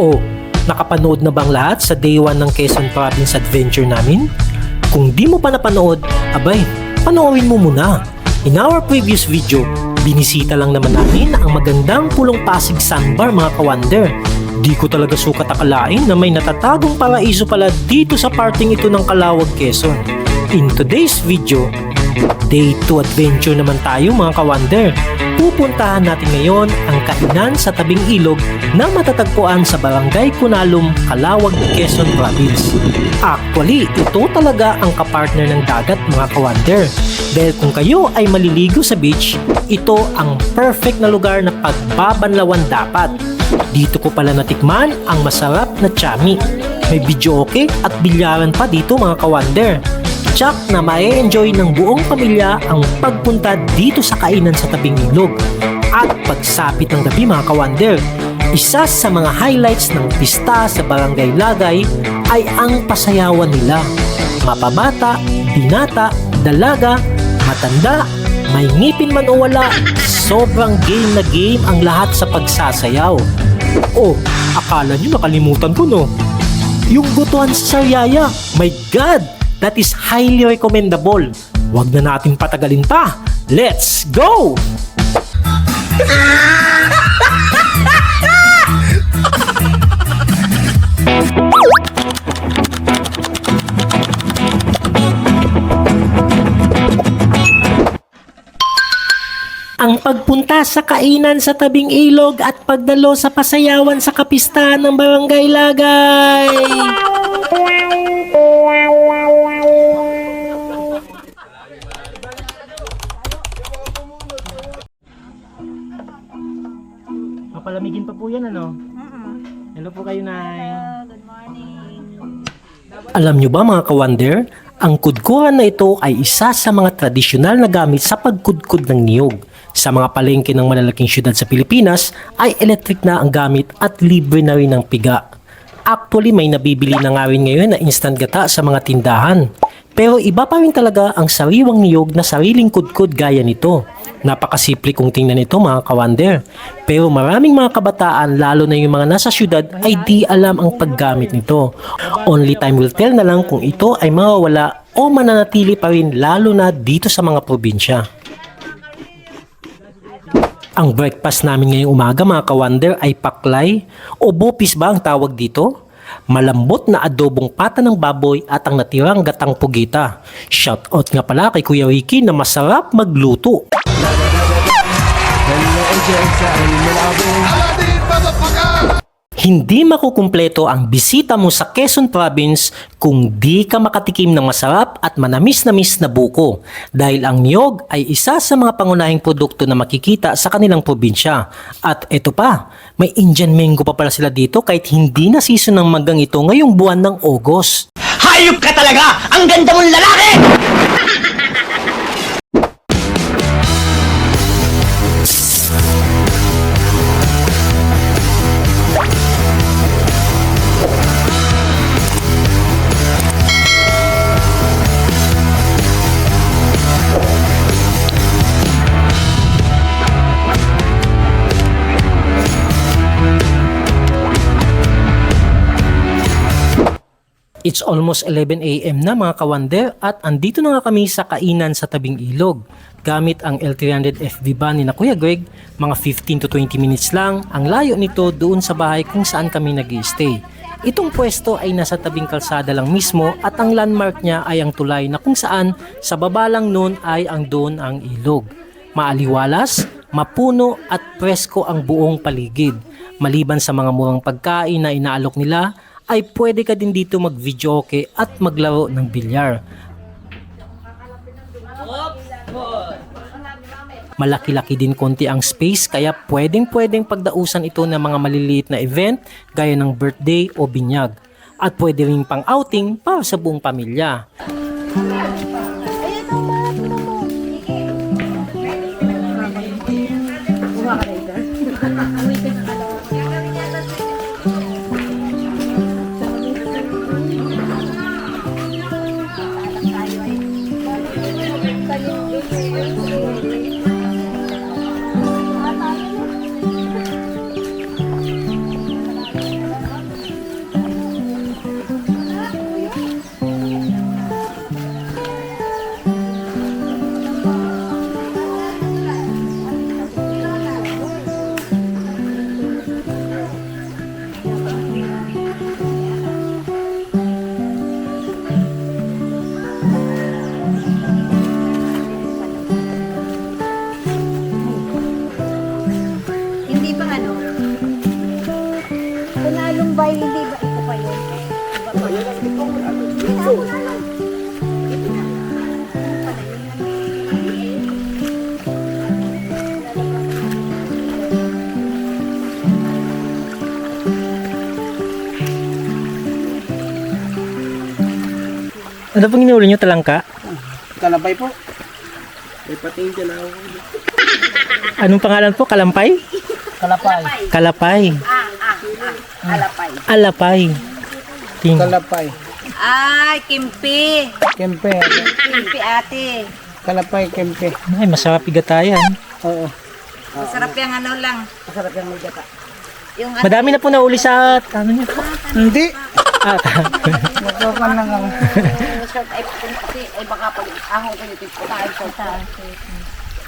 O, nakapanood na bang lahat sa Day 1 ng Quezon Province Adventure namin? Kung di mo pa napanood, abay, panoorin mo muna. In our previous video, binisita lang naman namin ang magandang Pulong Pasig Sandbar mga ka-wonder. Di ko talaga sukat akalain na may natatagong paraiso pala dito sa parting ito ng Calawag, Quezon. In today's video, Day 2 adventure naman tayo mga ka-wonder. Pupuntahan natin ngayon ang kainan sa tabing ilog na matatagpuan sa Barangay Kunalum, Calawag, Quezon Province. Actually, ito talaga ang kapartner ng dagat mga ka-wonder. Dahil kung kayo ay maliligo sa beach, ito ang perfect na lugar na pagbabanlawan dapat. Dito ko pala natikman ang masarap na chami. May videoke at bilyaran pa dito mga ka-wonder. Tsak na ma-enjoy ng buong pamilya ang pagpunta dito sa kainan sa tabing ilog. At pagsapit ng gabi mga ka-wonder, isa sa mga highlights ng pista sa Barangay Lagay ay ang pasayawan nila. Mapabata, binata, dalaga, matanda, may ngipin man o wala, sobrang game na game ang lahat sa pagsasayaw. Oh, akala nyo nakalimutan ko no? Yung gutuan sa Sariaya, my God! That is highly recommendable. Huwag na natin patagalin pa. Let's go! Ang pagpunta sa kainan sa tabing ilog at pagdalo sa pasayawan sa kapistahan ng Barangay Lagay. Papalamigin pa po yan, ano? Hello po kayo, Nay. Good morning. Alam nyo ba mga ka-wonder, ang kudkuran na ito ay isa sa mga tradisyonal na gamit sa pagkudkud ng niyog. Sa mga palengke ng malalaking syudad sa Pilipinas ay electric na ang gamit at libre na rin ang piga. Actually, may nabibili na nga rin ngayon na instant gata sa mga tindahan. Pero iba pa rin talaga ang sariwang niyog na sariling kudkud gaya nito. Napakasimple kung tingnan ito mga ka-wonder. Pero maraming mga kabataan, lalo na yung mga nasa syudad, ay di alam ang paggamit nito. Only time will tell na lang kung ito ay mawawala o mananatili pa rin lalo na dito sa mga probinsya. Ang breakfast namin ngayong umaga mga ka-wonder ay paklay o bopis ba ang tawag dito? Malambot na adobong pata ng baboy at ang natirang gatang pugita. Shoutout nga pala kay Kuya Ricky na masarap magluto. Hindi makukumpleto ang bisita mo sa Quezon Province kung di ka makatikim ng masarap at manamis-namis na buko. Dahil ang niyog ay isa sa mga pangunahing produkto na makikita sa kanilang probinsya. At ito pa, may Indian mango pa pala sila dito kahit hindi na season ng manggang ito ngayong buwan ng August. Hayop ka talaga! Ang ganda mong lalaki! It's almost 11 a.m. na mga ka-wonder at andito na nga kami sa kainan sa tabing ilog. Gamit ang L300 FB van ni na Kuya Greg, mga 15 to 20 minutes lang ang layo nito doon sa bahay kung saan kami nag-i-stay. Itong pwesto ay nasa tabing kalsada lang mismo at ang landmark niya ay ang tulay na kung saan sa baba lang noon ay ang doon ang ilog. Maaliwalas, mapuno at presko ang buong paligid. Maliban sa mga murang pagkain na inaalok nila, ay pwede ka din dito mag-videoke at maglaro ng bilyar. Malaki-laki din konti ang space kaya pwedeng pagdausan ito ng mga maliliit na event gaya ng birthday o binyag. At pwede rin pang outing para sa buong pamilya. Ano pong inuuli nyo, talangka? Kalabay po. May patingin dyan ako. Anong pangalan po? Kalampay? Kalapay. Kalapay. Alapay. Alapay. Ting. Kalapay. Ay, kimpi. Kempe. Kimpi ate. Kalapay, kempe. Ay, masarap igatayan. Oo. Masarap yung ano lang. Masarap yung may gata. Yung ano, Madami na po nauli sa ano nyo. Hindi. Ah, Nagkakan lang ako. short ay kasi ay baka pag ahong ko yung po tayo short.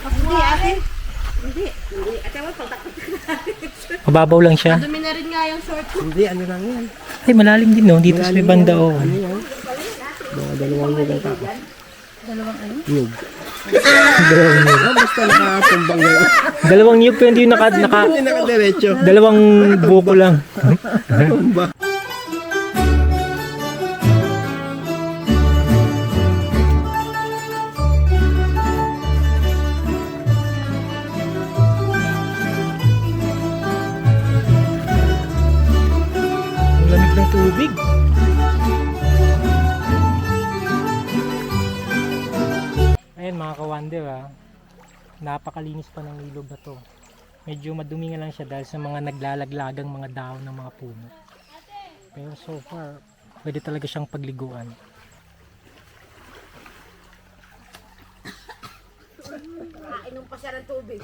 Hindi ate. Hindi. Ate mo pagtakot. mababaw lang siya. Dumi na rin nga yung short. Hindi, ano lang yan. Ay, malalim din no. Dito sa may banda oh. Ano yan? Mga dalawang lugang tako. Dalawang ano? Nyug. Dalawang nyug. Basta nakatumbang ngayon. Dalawang niyog pero hindi yung Hindi nakadiretso. dalawang buko lang. Tumba. Ang lamig ng tubig. Ayan mga ka-wonder napakalinis pa ng ilog na to. Medyo madumi nga lang siya dahil sa mga naglalaglagang mga dahon ng mga puno. Pero so far, pwede talaga siyang pagliguan. Inom pa siya ng tubig.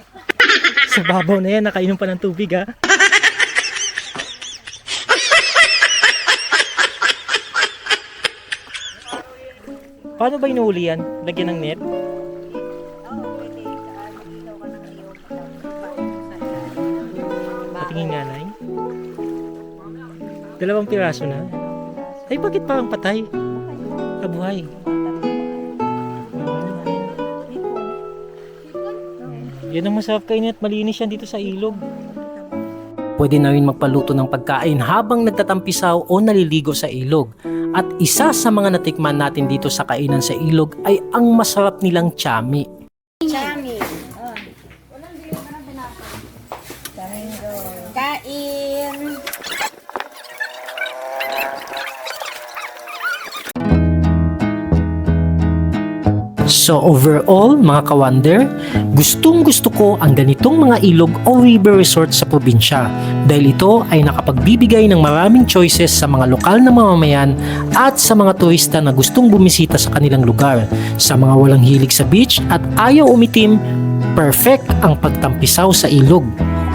Sa babaw na yan, nakainom pa ng tubig ha. Paano ba inuuli yan? Lagyan ng net? Patingin nga Nay. Dalawang piraso na. Ay, bakit parang patay? Kabuhay. Yan ang masarap kainin at malinis yan dito sa ilog. Pwede na rin magpaluto ng pagkain habang nagtatampisaw o naliligo sa ilog. At isa sa mga natikman natin dito sa kainan sa ilog ay ang masarap nilang chami. Chami. Kain. So overall, mga ka-wonder, gustong gusto ko ang ganitong mga ilog o river resort sa probinsya dahil ito ay nakapagbibigay ng maraming choices sa mga lokal na mamamayan at sa mga turista na gustong bumisita sa kanilang lugar. Sa mga walang hilig sa beach at ayaw umitim, perfect ang pagtampisaw sa ilog.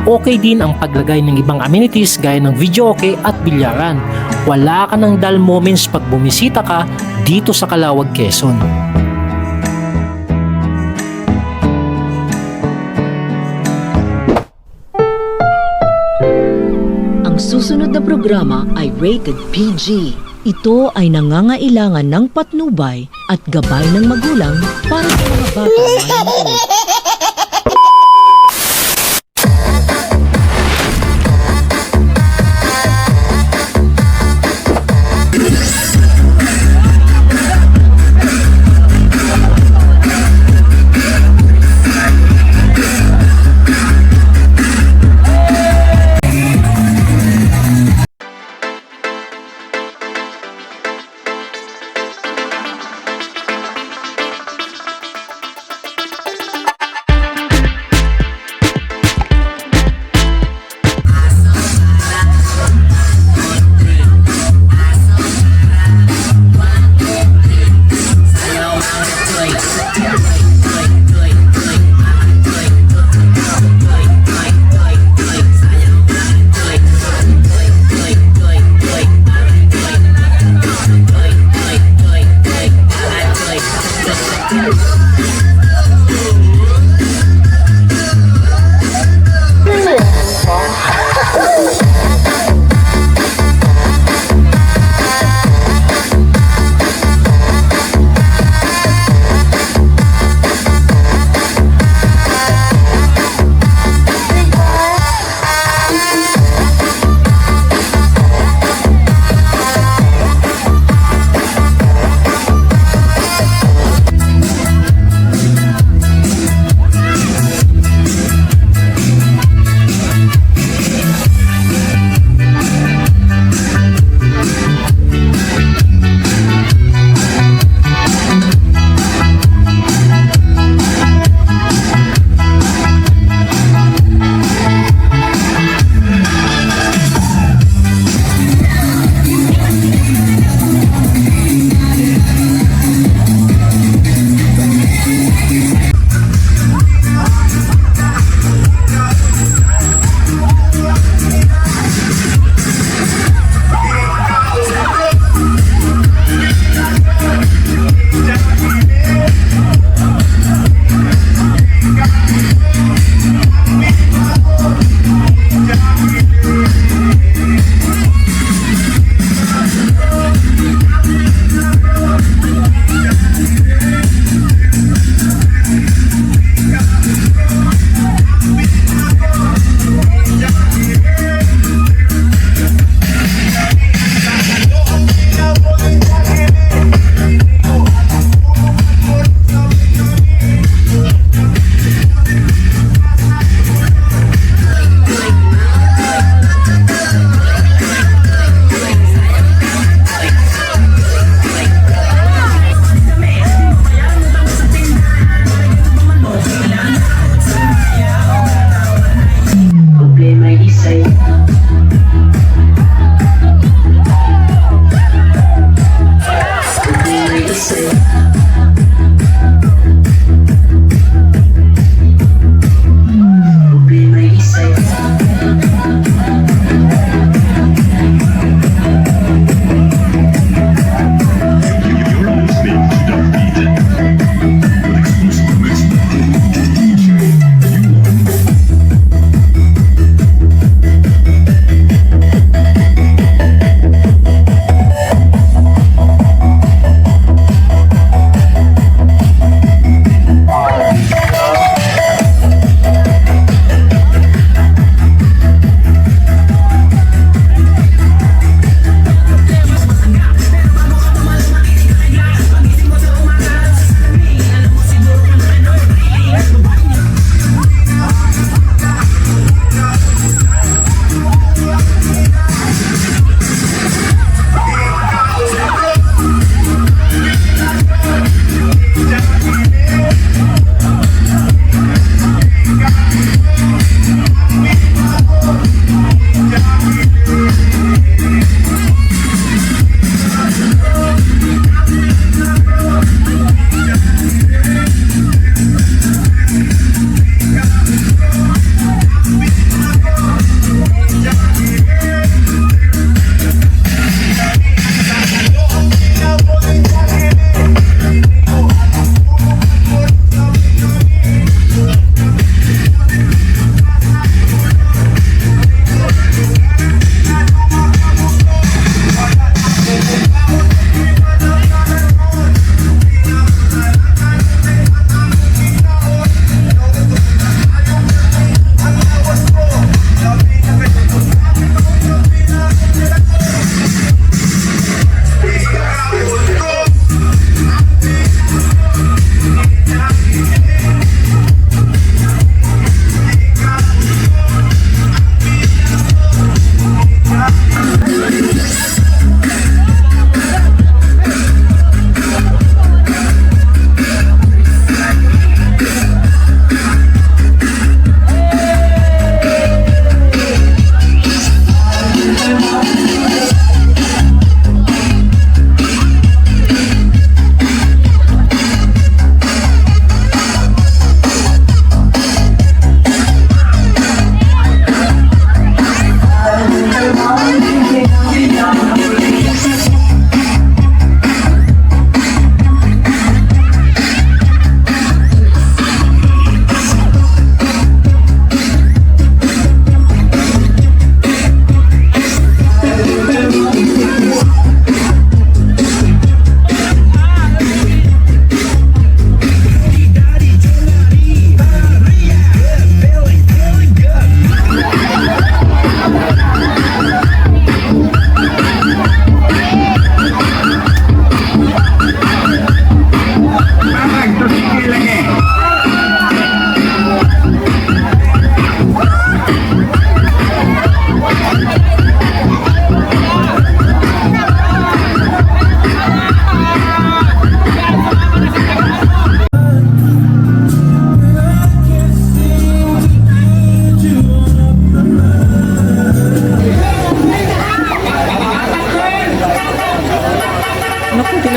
Okay din ang paglagay ng ibang amenities gaya ng videoke at bilyaran. Wala ka ng dull moments pag bumisita ka dito sa Calauag, Quezon. Ang susunod na programa ay rated PG. Ito ay nangangailangan ng patnubay at gabay ng magulang para sa mga bata manonood.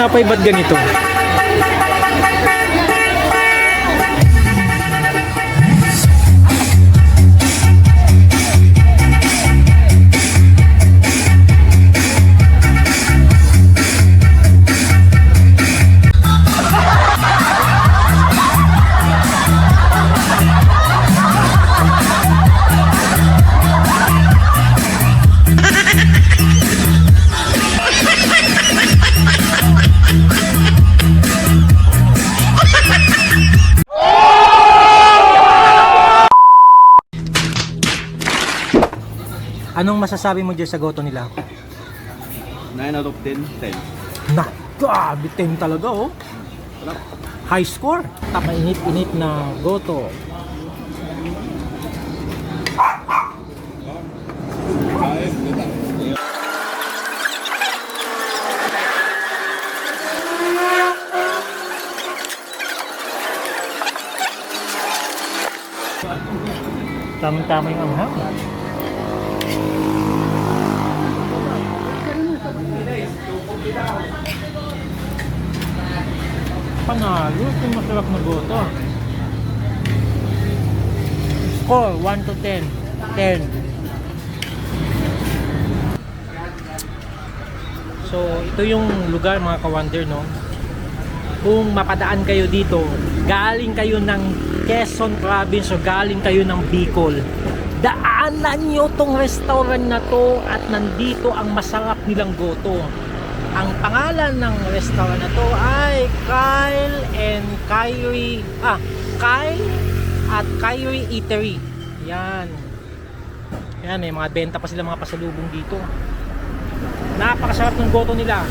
tinapay, ba't ganito? Anong masasabi mo dyan sa goto nila? 9 out of 10, 10. Na, grabe 10 talaga oh. High score. Mainit-init na goto. Tama-tama yung anghang. Panalo, ito masarap na goto. Score 1 to 10. 10. So, ito yung lugar mga ka-wonder, no? Kung mapadaan kayo dito, galing kayo ng Quezon Province o galing kayo ng Bicol, daanan nyo tong restaurant na to at nandito ang masarap nilang goto. Ang pangalan ng restaurant na to ay Kyle at Kyrie Eatery. Yan. Yan, may mga benta pa sila mga pasalubong dito. Napakasarap ng goto nila.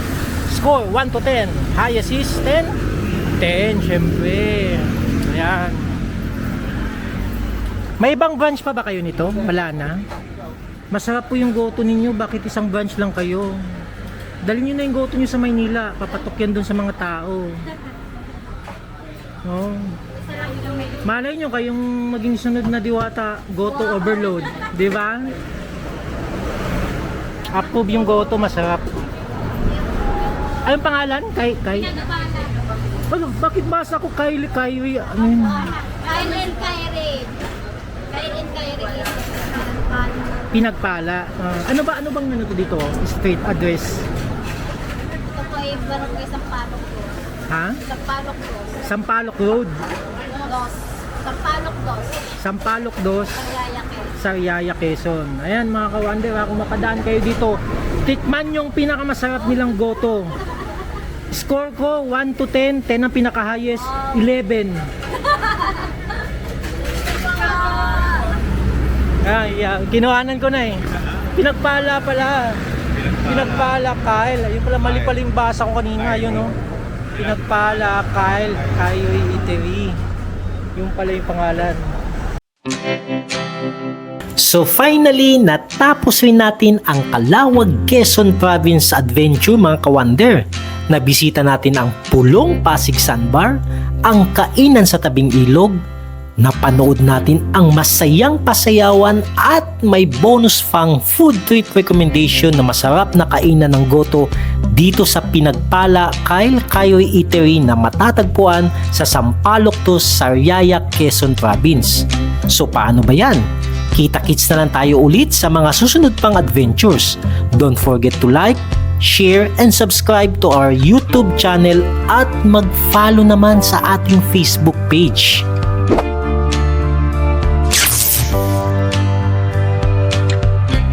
Score 1 to 10. Highest is 10. 10, syempre. Ayan. May ibang branch pa ba kayo nito? Wala na. Masarap po yung goto ninyo. Bakit isang branch lang kayo? Dalhin nyo na yung goto nyo sa Maynila. Papatok yan dun sa mga tao. Oh. Malay nyo kayong maging sunod na Diwata goto overload. Diba? Approve yung goto. Masarap. Anong pangalan? Kay? Ano? Bakit basa ko Kylie? Ano yun? Kyle and Kyrie. Pinagpala. Ano bang ano to dito? Street address. Ito po ay barangay Sampaloc Road. Ha? Sampaloc Road. Sampaloc Road. Sampaloc 2. Sampaloc 2. Pagayake. Sariaya, Quezon. Ayan mga ka-wonder, kung mapadaan kayo dito, tikman yung pinakamasarap nilang goto. Score ko 1 to 10. 10 ang pinaka-highest. 11. Kinuhanan ko na eh. Pinagpala pala. Pinagpala Kyle. Ayun pala, mali pala yung basa ko kanina. Yun oh. Pinagpala Kyle. Kyrie Eatery. Yung pala yung pangalan. So finally, natapos rin natin ang Calawag, Quezon Province Adventure mga ka-wonder. Nabisita natin ang Pulong Pasig Sandbar, ang kainan sa tabing ilog, napanood natin ang masayang pasayawan at may bonus pang food trip recommendation na masarap na kainan ng goto dito sa Pinagpala Kyle Kyrie Eatery na matatagpuan sa Sampaloc 2, Sariaya, Quezon Province. So paano ba yan? Kita-kits na lang tayo ulit sa mga susunod pang adventures. Don't forget to like, share, and subscribe to our YouTube channel at mag-follow naman sa ating Facebook page.